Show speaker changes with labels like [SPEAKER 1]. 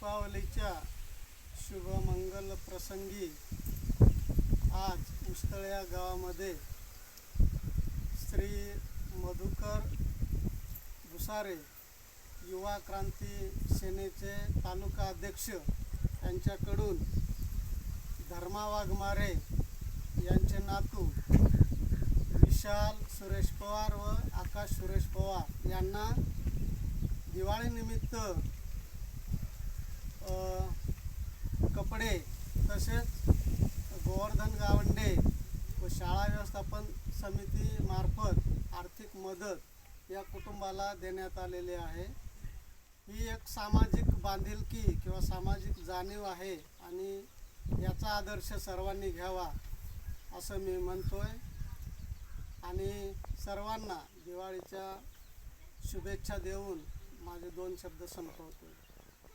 [SPEAKER 1] दीपावलीच्या शुभमंगल प्रसंगी आज उस्तळ या गावामध्ये श्री मधुकर भुसारे युवा क्रांती सेनेचे तालुका अध्यक्ष यांच्याकडून धर्मा वाघमारे यांचे नातू विशाल सुरेश पवार व आकाश सुरेश पवार यांना दिवाळीनिमित्त कपडे तसेच गोवर्धन गावंडे व शाळा व्यवस्थापन समितीमार्फत आर्थिक मदत या कुटुंबाला देण्यात आलेली आहे। ही एक सामाजिक बांधिलकी किंवा सामाजिक जाणीव आहे आणि याचा आदर्श सर्वांनी घ्यावा असं मी म्हणतोय आणि सर्वांना दिवाळीच्या शुभेच्छा देऊन माझे 2 शब्द संपवतो।